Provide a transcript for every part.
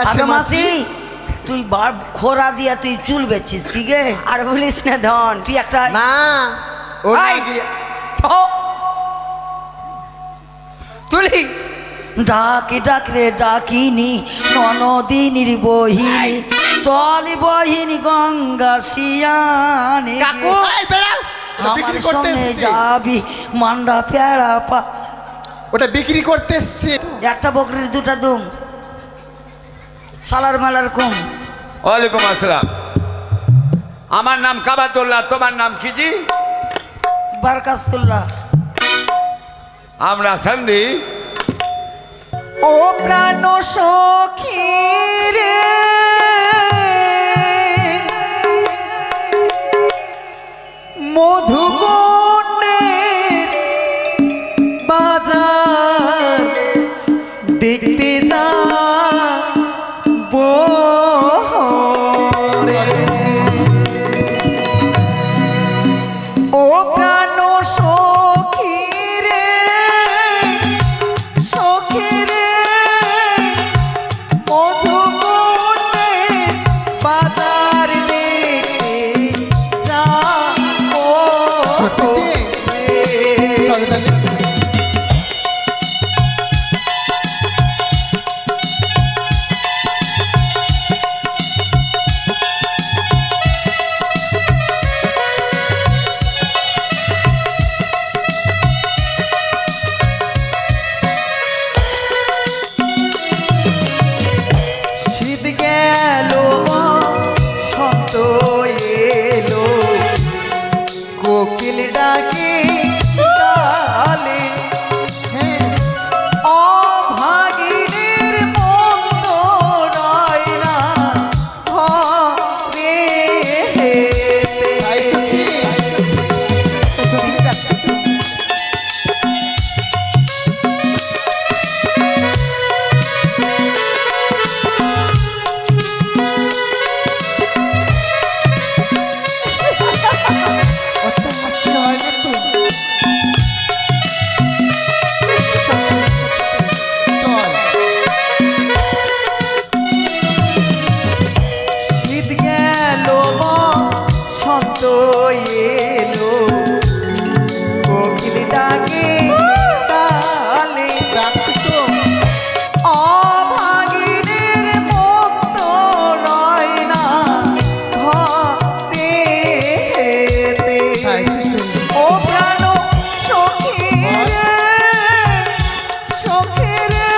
আছে মাসি তুই বার খোরা দিয়া তুই চুল বেচিস কি গে? আর বলিস না ধন, তুই একটা না ও এই! তুলি ডাকে ডাকরে ডাকিনি ননদিনীর বহিনী চলি বহিনী গঙ্গা শিয়ানে কাকু! এই দাঁড়াও, ওটা আমার বিক্রি করতে সঙ্গে এসেছে। যাবি মান্ডা পেড়া পা ওটা বিক্রি করতে এসছে। একটা বকরির দুটা দুম সালার মালার কম। ওয়ালাইকুম আসসালাম। আমার নাম কাবাতুল্লাহ, তোমার নাম কি জি? বারকাতুল্লাহ। আমরা সন্ধি। ও প্রাণ সখী রে, মধুকুণ্ডের বাজার দেখতে যা ও প্রাণ সখী রে, সখী রে, মধুকুণ্ডের বাজার দেখতে যাবো। সত্যি? চলো তাহলে। শীত গেল সন্ত এলো, কোকিল ডাকে ডালে, অভাগিনীর মন্দ রয় না ঘরে। তাই সত্যি? তো সত্যি যাচ্ছে তো। অত হাসতে হয় না তো। চল। শীত গেল সন্ত এলো, কোকিল ডাকে ডালে, যাচ্ছে তো। অভাগিনীর মত রয় না ঘরেতে। তাই তো শুনি। ও প্রাণ সখী রে, সখী রে,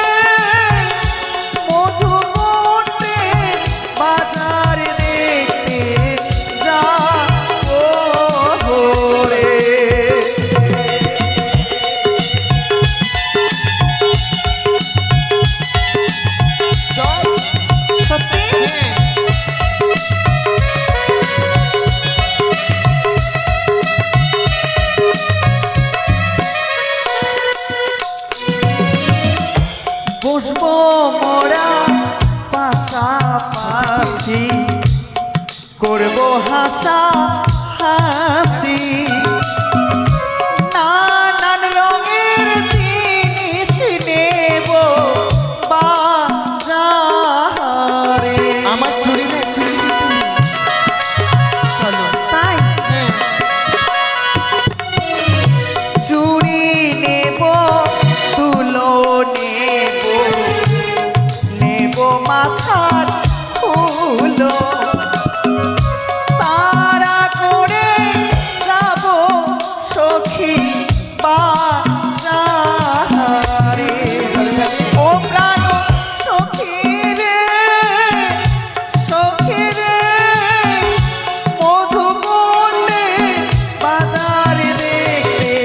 মধুকুণ্ডের বাজার দেখতে যাবো রে। চল। সত্যি? বসবো মোরা পাশাপাশি, করবো হাসা হাসি, নানান রঙের জিনিস নেব বাজারে। আমার চুরি না, চুরি দিতে নেই। চলো। তাই হ্যাঁ। চুড়ি নেব, তুলো নেব, নেব মাথার ফুলো, তারা করে যাব সখী বাজারে। ও প্রাণ সখী রে, সখী রে, মধুকুণ্ডের বাজার দেখতে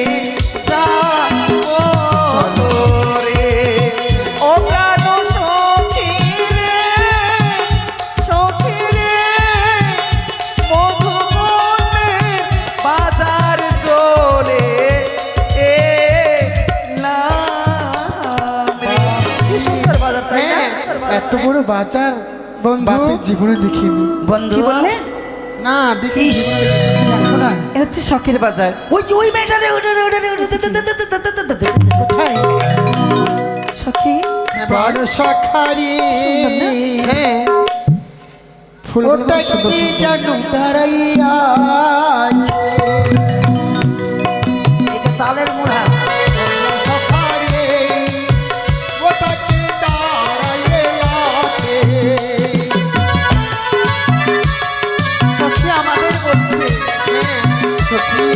যাবো রে। ও প্রাণ সখী রে, সখী রে, মধুকুণ্ডের বাজার চলে এলাম রে। কি সুন্দর বাজার, তাই না? হ্যাঁ, এত বড় বাজার বন্ধু জীবনে দেখিনি। বন্ধু কি বললে? না দেখিনি। ইস। এ হচ্ছে শখের বাজার। ওই যে ওই মেয়েটা রে, ওটা রে, ওটা রে, ওটা রে, কোথায়? সখী প্রাণ সখারি হ্যাঁ ওটা কি জানু দাঁড়াইয়া আছে এটা তালের মুড়া। সখারি ওটা কি দাঁড়াইয়া আছে সখী আমাদের বলছে হ্যাঁ সখী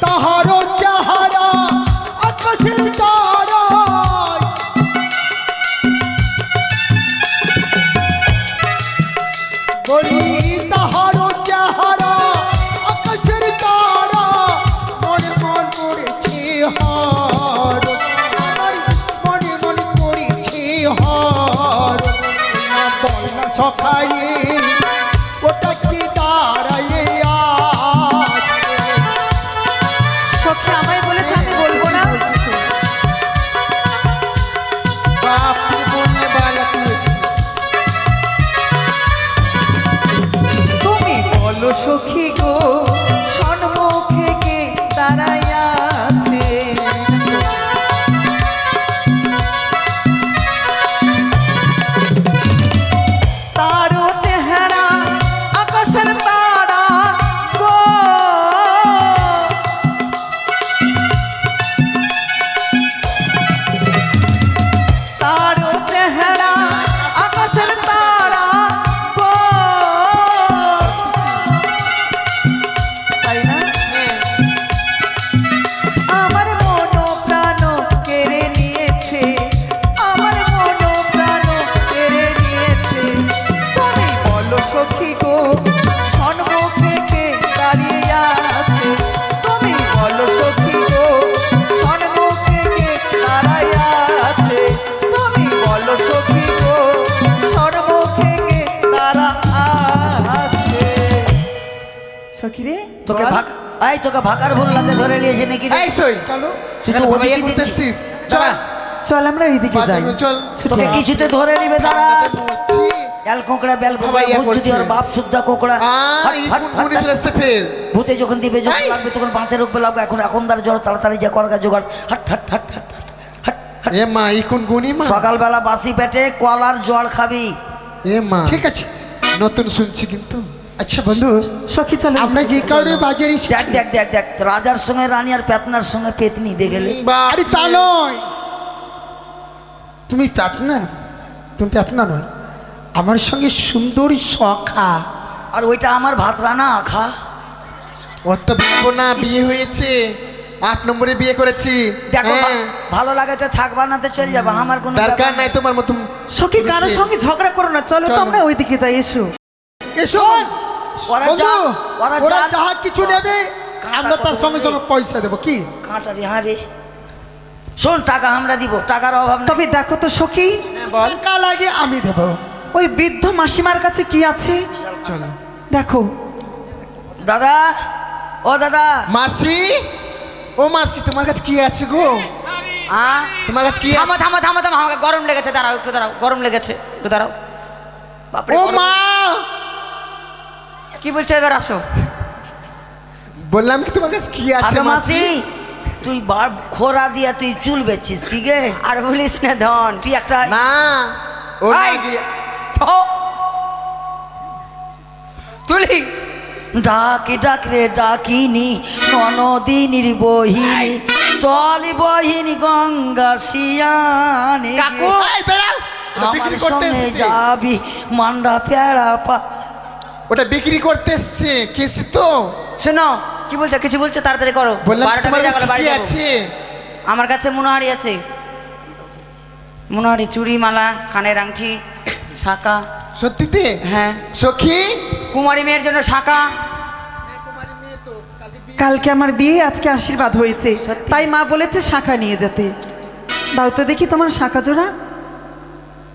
তাহারো চাহারা আকাশের তারায় বলি তাহারো চাহারা আকাশের তারা মনে মন করেছে হার আমার মনে মন করেছে হার বল না সখারি ওটা কি দাঁড়াইয়া আছে সখী আমায় বলেছে আমি বলবো না बाप ने बोलने वाला तू তুমি বলো সখী গো সন্মুখে কে দাঁড়াইয়া আছে তারও চেহারা আকাশের তারা গো তারও চেহারা আকাশের তারা গো তাই না আমার মন প্রাণ কেড়ে নিয়েছে আমার মন প্রাণ কেড়ে নিয়েছে তুমি বলো সখী গো সন্মুখে কে দাঁড়িয়ে আছে তুমি বলো সখী গো সন্মুখে কে দাঁড়াইয়া আছে তুমি বলো সখী গো সন্মুখে কে দাঁড়া আছে সখী রে তোকে ভাগ এই তোকে ভাকার ভুল্লাতে ধরে নিয়েছে নাকি রে? এই সই চলো তুই তো ওদিকে করতেছিস দাঁড়া। চল আমরা এইদিকে যাই চল ছুটে তোকে আয়। কিছুতে ধরে নিবে দাঁড়া। বলছি এল কোকড়া বেল কোকড়া ভাইয়া ভূত যদি করছে। ওর বাপ শুদ্ধা কোকড়া হাট, হাট, হাট, মনে হাট। চলে আসছে ফের ভূতে যখন দিবে যখন এই! লাগবে তখন বাঁশের উপরে লাগবে এখন তার জ্বর তাড়াতাড়ি যা করার জোগাড় হাট হাট হাট হাট হাট, হাট হাট। এ মা ইকুন গুনি মা সকালবেলা বাসি পেটে কলার জল খাবি। এ মা ঠিক আছে নতুন শুনছি কিন্তু আচ্ছা বন্ধু সখী চলো আমরা যে কারণে বাজারে দেখ এসেছি দেখ দেখ দেখ রাজার সঙ্গে রানী আর পেতনার সঙ্গে পেতনি দেখেলে আরে তা নয় তুমি প্রার্থনা তুমি প্রার্থনা নয় আমার সঙ্গে সুন্দরী সখা আর ওইটা আমার ভাত রানা আখা। অত ভাববো না বিয়ে হয়েছে 8 নম্বরে বিয়ে করেছি দেখো হ্যাঁ, ভালো লাগে তো থাকবা না তো চলে যাবা আমার কোনো দরকার ব্যাপার নাই তোমার মতো সখী কারোর সঙ্গে ঝগড়া করো না চলো তো চলো। আমরা ওইদিকে যাই এসো এসো ওরা বন্ধু, ওরা ওরা যা- যাহা কিছু নেবে আমরা তার সঙ্গে সঙ্গে পয়সা দেবো কি কাঁটা রে হ্যাঁ রে শোন টাকা আমরা দিব টাকার অভাব নেই। তবে দেখো তো সখী টাকা লাগে আমি দেবো ওই বৃদ্ধ মাসিমার কাছে কি আছে চলো দেখো দাদা ও দাদা মাসি ও মাসি তোমার কাছে কি আছে গো তোমার কাছে কি থামো আছে থামো থামো থামো আমাকে গরম লেগেছে দাঁড়াও একটু দাঁড়াও গরম লেগেছে একটু দাঁড়াও বাপরে ও গরম। মা কি বলছো এবার আসো বললাম কি তোমার কাছে কি আছে আগে মাসি মাসি তুই খোরা দিয়া তুই চুল বেচিস কি গে আর বলিস না ধন তুই একটা না ও না এই! গিয়ে- ও! তুলি ডাকি ডাক রে ডাকিনি ননদিনীর বহিনী চলি বহিনী গঙ্গা শিয়ানে কাকু! এই, দাঁড়াও। ওটা আমার বিক্রি করতে সঙ্গে এসেছে। যাবি মান্ডা পেড়া পা ওটা বিক্রি করতে এসছে কেসি তো শোনো কি বলছো কিছু বলছো তাড়াতাড়ি করো বললাম 12টা তোমার বেজে কাছে গেল বাড়ি কি যাবো। আছে আমার কাছে মনোহারি আছে মনোহারি চুড়ি মালা কানের আংটি শাঁকা সত্যিতে হ্যাঁ সখী কুমারী মেয়ের জন্য শাঁকা কালকে আমার বিয়ে আজকে আশীর্বাদ হয়েছে তাই মা বলেছে শাখা নিয়ে যেতে দাও তো দেখি তোমার শাখা জোড়া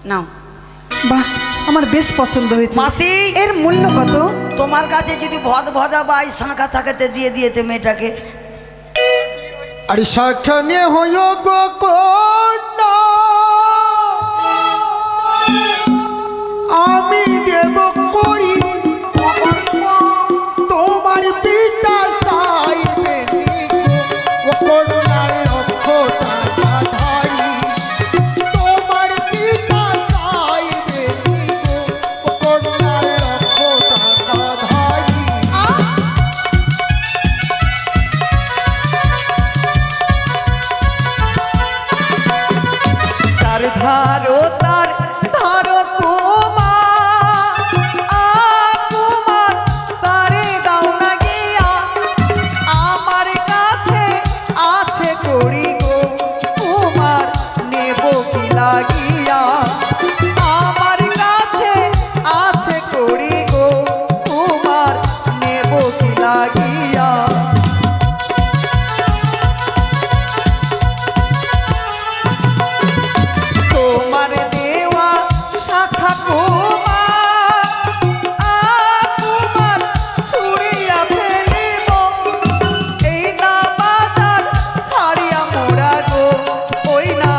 নাও বাহ আমার বেশ পছন্দ হয়েছে মাসি এর মূল্য কত তোমার কাছে যদি ভদা বাই শাঁখা থাকাতে দিয়ে দিয়েতে মেয়েটাকে আরে সখনে হইও গো কন্যা আমি দেব করি তোমার ধারো তার ধারো কুমার কুমার তারে দাও না গিয়া আমার কাছে আছে করি গো কুমার নেব কি লাগিয়া আমার কাছে আছে করি গো কুমার নেব কি লাগিয়া তোমার দেওয়া শাখা কুমার কুমার ছুড়িয়া ফেলিব এই না বাজার ছাড়িয়া মোরা গো ওই না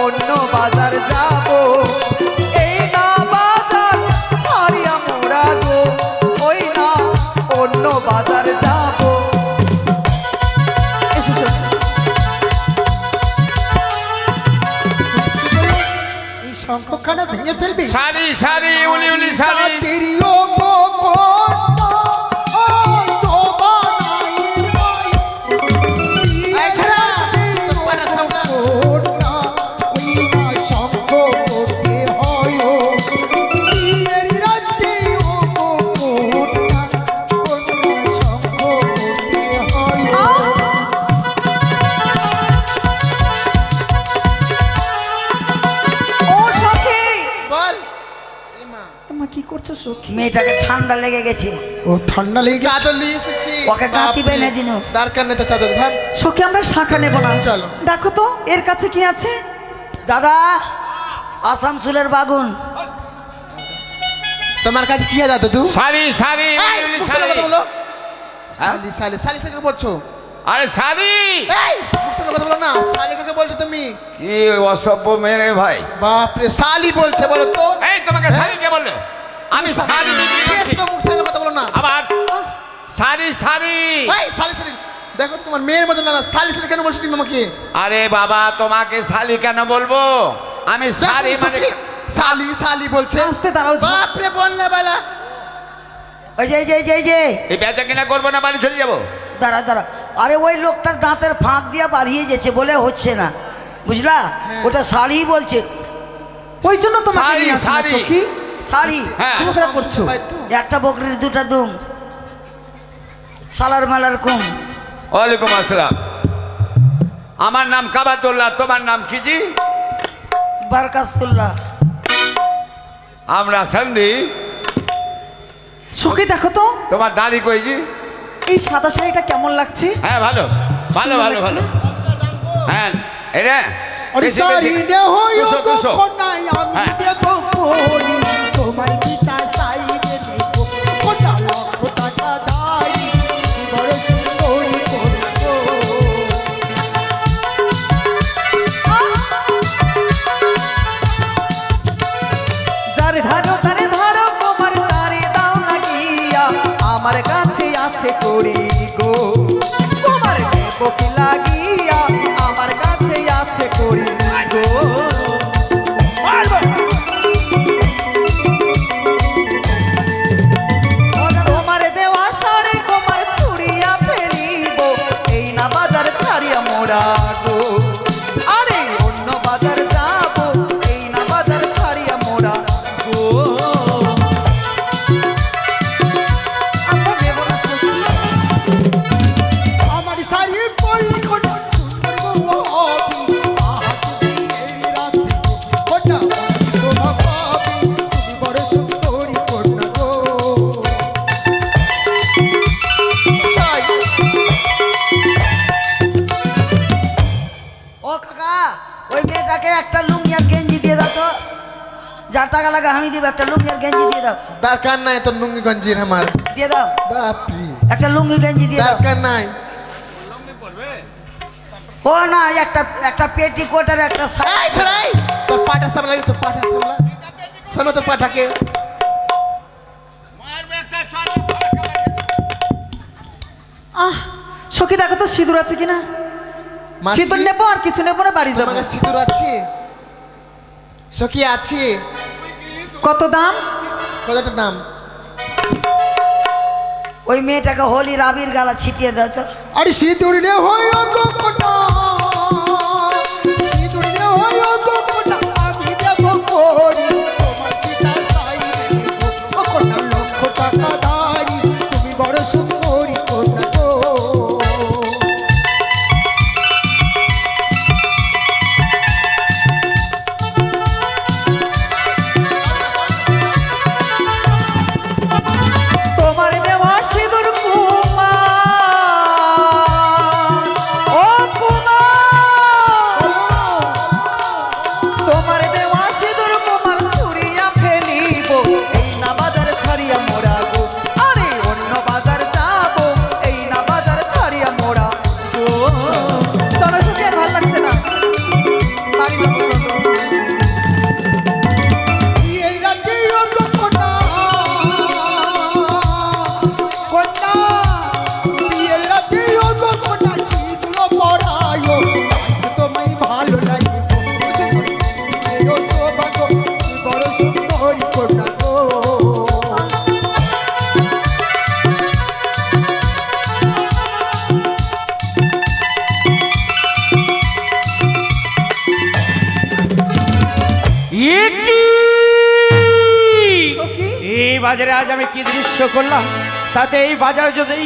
অন্য বাজার যাব এই না বাজার ছাড়িয়া মোরা গো ওই না অন্য বাজার যাব এসো এই শঙ্খখানা ভেঙে ফেলবি সারি সারি উলি উলি সারি তেরিও গো কোটা ও জবানাই এই ছাড়া তোমার সামনে কোটা ওই না শঙ্খ করতে হয় ও বিয়ের রাতে ও গো কোটা কোন শঙ্খ করতে হয় ও ও সখী বল তোমা কি করছো সখী মেয়েটাকে ঠান্ডা লেগে গেছে, ও ঠান্ডা লেগে গেছে চাদর নিয়ে এসেছি ওকে গাঁথি বেঁধে দিন। দরকার নেই তো চাদর ভার সখী আমরা শাখা নেব না চলো। দেখো তো এর কাছে কি আছে দাদা আসানসোলের বাগুন। তোমার কাছে কি আছে দাদু সারি সারি এই, উলি উলি মুখের সারি কথা বলো সালি সালি সালি থেকে বলছো আরে সারি এই মুখের কথা বলো না সালি কাকে বলছো তুমি কি অসভ্য মেরে ভাই বাপ রে সালি বলছে বলো তো এই তোমাকে সারি কে বললে? আমি সারি বিক্রি করছি তো মুখের কথা বলো না আবার সারি সারি এই সালি সালি দেখো তোমার মেয়ের মতো না সালি সালি কেন বলছো তুমি আমাকে আরে বাবা তোমাকে সালি কেন বলবো? আমি সারি দেখো, মানে সখী, সালি সালি বলছে আস্তে দাঁড়াও বাপ রে বললে বেলা ওই যে এই যে এই যে এই যে এই বেচা কিনা করবো না, বাড়ি চলে যাবো। দাঁড়া দাঁড়া, আরে ওই লোকটার দাঁতের ফাঁক দিয়ে বাড়িয়ে গেছে বলে হচ্ছে না, বুঝলা? ওটা শাড়ি বলছে, ওই জন্য তোমাকে শাড়ি, নিয়ে আসি না, শাড়ি। সখী শাড়ি। হ্যাঁ চুপচাপ করছো ভাই তো একটা বকরির দুটা দুম, সালার মালার কুম। ওয়ালাইকুম আসসালাম। আমার নাম কাবাতুল্লাহ, তোমার নাম কি জি? বারকাতুল্লাহ। আমরা সন্ধি। সখী দেখো তো তোমার দাড়ি কই জি? এই সাদা শাড়িটা কেমন লাগছে হ্যাঁ ভালো ভালো ভালো ভালো। হ্যাঁ এটা আরে বেশি, সারি বেশি। নে হইও 200, 200 কোনাই আমি হ্যাঁ। দেব কোরি তোমার পিতা সাই দেব কোটা লক্ষ টাকা দাই বড় সুন্দরী করতো যার ধারো তারে ধরো তোমার তারে দাও লাগিয়া আমার কাছে আছে করি গো তোমার দেব কি লাগিয়া আমার কাছে আছে করি গো তোমার দেওয়া সারে তোমার ছুড়িয়া ফেলিব এই না বাজার ছাড়িয়া মোরা গো আরে অন্য বাজার যাব এই না বাজার ছাড়িয়া মোরা গো আমরা নেব না সখী। আমার শাড়ি পরলি কোন সুন্দর গো হবি আহাত দিয়ে রাতে কোটা শোভা পাবি তুমি বড় সুন্দরী কন্যা গো সাই ও কাকা, ওই মেয়েটাকে একটা লুঙ্গি আর গেঞ্জি দিয়ে দাও তো, যা টাকা লাগে আমি দিব, একটা লুঙ্গি আর গেঞ্জি দিয়ে দাও, দরকার নাই তো লুঙ্গি গঞ্জির আমার দিয়ে দাও, বাপরি একটা লুঙ্গি গেঞ্জি দিয়ে দাও। দরকার নাই ও না, একটা একটা পেটি কোট আর একটা শাড়ি। এই ছড়াই তোর পাটা সামলা তোর পাটা সামলা শোনো তোর পাটাকে আহ সখী দেখো তো সিঁদুর আছে কিনা মাসি, সিঁদুর নেবো আর কিছু নেবো না বাড়ি যাবো তোমার কাছে সিঁদুর আছে সখী আছে কত দাম কতটা দাম ওই মেয়েটাকে হোলির আবির গালা ছিটিয়ে দাও তো। আরে সিঁদুর নে হয় গো কোটা সিঁদুর নে হয় গো কোটা বাড়ি যাবো চলো। বিয়ের রাতে ও গো কন্যা, কন্যা, বিয়ের রাতে ও গো কন্যা, সিঁদুর পরায়, তোমায় ভালো লাগে গো। এরো সৌভাগ্য, কি বড় সুন্দরী কন্যা গো। এই বাজারে আজ আমি কি দৃশ্য করলাম, তাতে এই বাজার যদি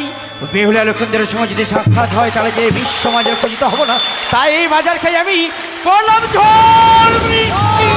বেহুলা লক্ষণদের সঙ্গে যদি সাক্ষাৎ হয় তাহলে যে বিশ্ব সমাজের পূজিত হব না, তাই এই বাজার খাই আমি করলাম ঝড় বৃষ্টি।